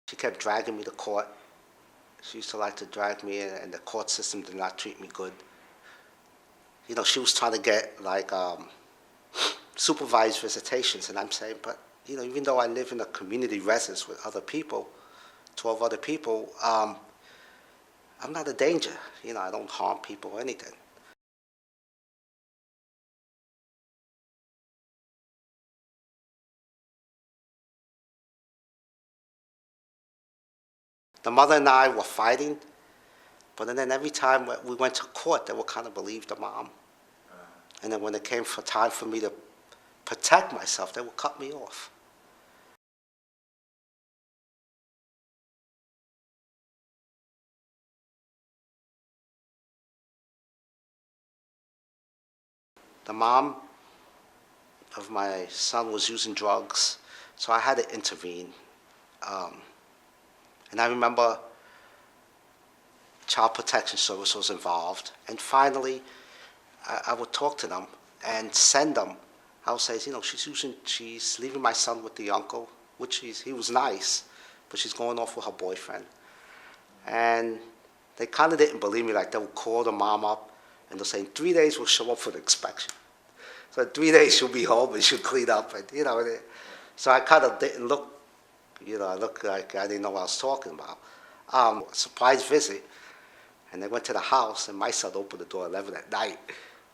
She kept dragging me to court. She used to like to drag me in, and the court system did not treat me good. She was trying to get like supervised visitations, and I'm saying, but even though I live in a community residence with other people, 12 other people, I'm not a danger. I don't harm people or anything. The mother and I were fighting, but then every time we went to court, they would kind of believe the mom. And then when it came for time for me to protect myself, they would cut me off. The mom of my son was using drugs, so I had to intervene. Um, and I remember Child Protection Service was involved, and finally, I would talk to them and send them. I would say, she's leaving my son with the uncle, which he was nice, but she's going off with her boyfriend. And they kind of didn't believe me. Like, they would call the mom up, and they'll say, in 3 days we'll show up for the inspection. So in 3 days she'll be home and she'll clean up, and so I kind of didn't look, I looked like I didn't know what I was talking about. Surprise visit, and they went to the house, and my son opened the door at 11 at night,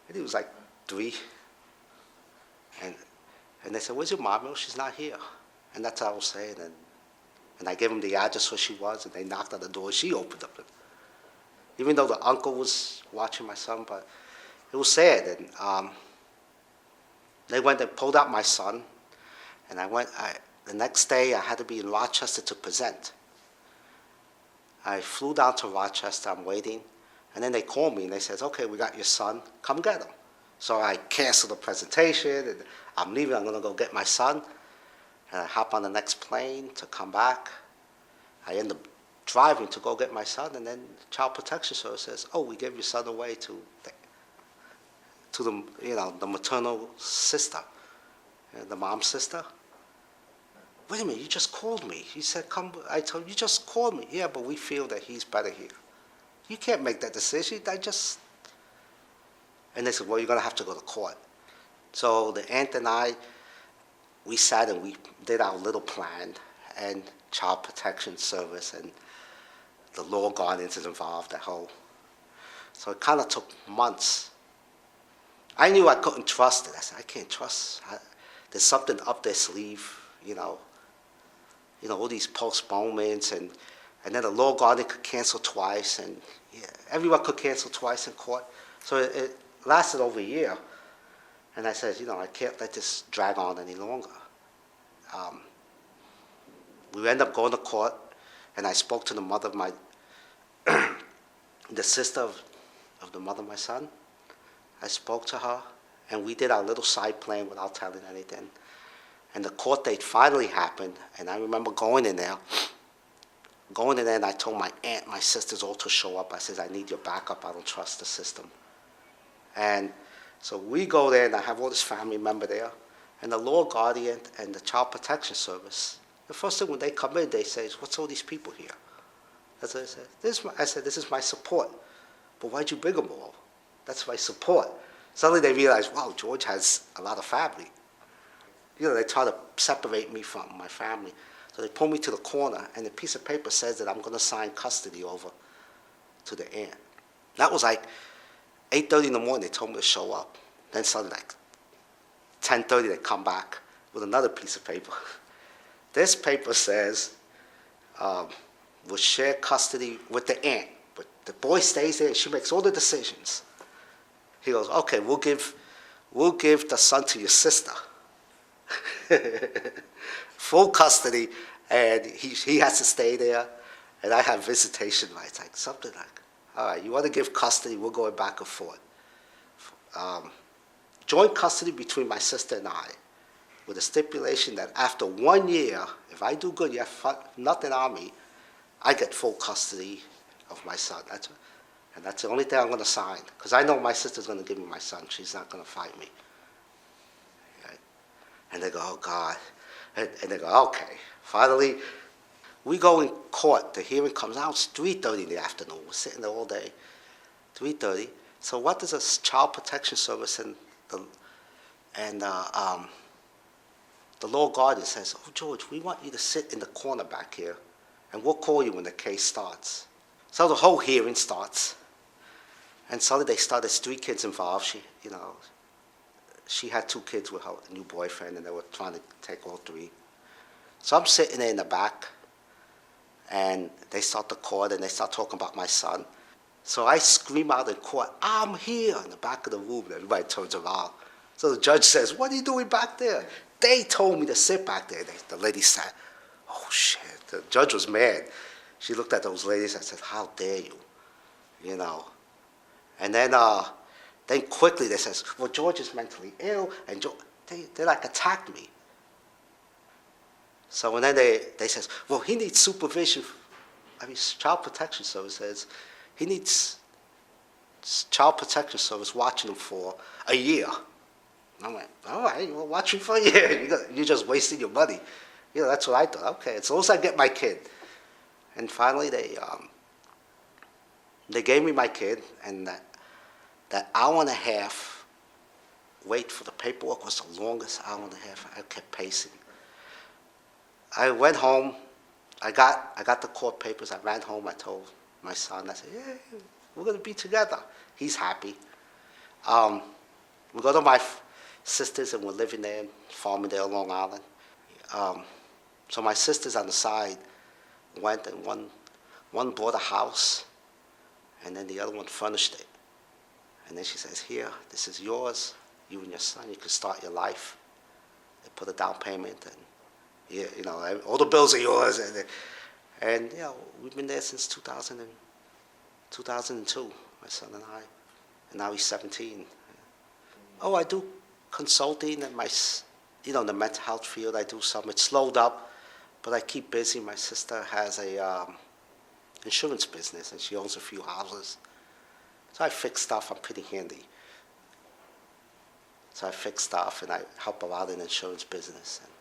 and he was like 3, and they said, "Where's your mom?" "Oh, she's not here," and that's what I was saying, and I gave them the address where she was, and they knocked on the door. She opened up, even though the uncle was watching my son, but it was sad, and they went and pulled out my son, and the next day I had to be in Rochester to present. I flew down to Rochester, I'm waiting, and then they called me and they said, "Okay, we got your son, come get him." So I canceled the presentation, and I'm leaving, I'm gonna go get my son, and I hop on the next plane to come back. I end up driving to go get my son, and then Child Protection Service says, "Oh, we gave your son away to the maternal sister, the mom's sister." "Wait a minute, you just called me." He said, "Come." I told him, "You just called me." "Yeah, but we feel that he's better here." "You can't make that decision." And they said, "Well, you're going to have to go to court." So the aunt and I, we sat and we did our little plan, and Child Protection Service and the law guardians is involved, that whole. So it kind of took months. I knew I couldn't trust it. I said, I can't trust. There's something up their sleeve, all these postponements, and then the law guardian could cancel twice, and everyone could cancel twice in court. So it lasted over a year, and I said, I can't let this drag on any longer. We ended up going to court, and I spoke to the mother of the sister of the mother of my son. I spoke to her, and we did our little side plan without telling anything. And the court date finally happened, and I remember going in there, and I told my aunt, my sisters all to show up. I said, "I need your backup. I don't trust the system." And so we go there, and I have all this family member there, and the law guardian and the Child Protection Service. The first thing when they come in, they say, "What's all these people here?" That's what I said. "This is my support." "But why'd you bring them all?" "That's my support." Suddenly they realize, wow, George has a lot of family. They try to separate me from my family. So they pull me to the corner, and the piece of paper says that I'm going to sign custody over to the aunt. That was like 8:30 in the morning. They told me to show up. Then suddenly, like 10:30, they come back with another piece of paper. This paper says, we'll share custody with the aunt, but the boy stays there, and she makes all the decisions. He goes, "Okay, we'll give the son to your sister." Full custody, and he has to stay there, and I have visitation rights, like something like, all right, you want to give custody, we're going back and forth. Joint custody between my sister and I, with a stipulation that after 1 year, if I do good, you have nothing on me, I get full custody of my son. That's the only thing I'm going to sign, because I know my sister's going to give me my son. She's not going to fight me. Right? And they go, "Oh, God." And they go, "Okay." Finally, We go in court. The hearing comes out. It's 3:30 in the afternoon. We're sitting there all day. 3:30. So what does a child protection service and the law guardian says, "Oh, George, we want you to sit in the corner back here, and we'll call you when the case starts." So the whole hearing starts, and suddenly they start. There's 3 kids involved. She had 2 kids with her new boyfriend, and they were trying to take all 3. So I'm sitting there in the back, and they start the court, and they start talking about my son. So I scream out in court, "I'm here," in the back of the room, and everybody turns around. So the judge says, "What are you doing back there?" They told me to sit back there. The lady said, "Oh, shit." The judge was mad. She looked at those ladies and said, "How dare you?" And then quickly they says, "Well, George is mentally ill," and they like attacked me. So and then they says, "Well, he needs supervision." Child protection service says he needs child protection service watching him for a year. And I went, "All right, well, watch him for a year. You're just wasting your money." That's what I thought. Okay, as long as I get my kid. And finally, they gave me my kid, and that hour and a half wait for the paperwork was the longest hour and a half. I kept pacing. I went home. I got the court papers. I ran home. I told my son. I said, "Yeah, we're gonna be together." He's happy. We go to my sisters, and we're living there in Farmingdale, Long Island. So my sisters on the side went, and one bought a house, and then the other one furnished it. And then she says, "Here, this is yours. You and your son, you can start your life." They put a down payment, and all the bills are yours. And we've been there since 2002, my son and I. And now he's 17. Oh, I do consulting in the mental health field. I do some. It's slowed up, but I keep busy. My sister has a insurance business, and she owns a few houses. So I fix stuff. I'm pretty handy. So I fix stuff, and I help her out in insurance business. And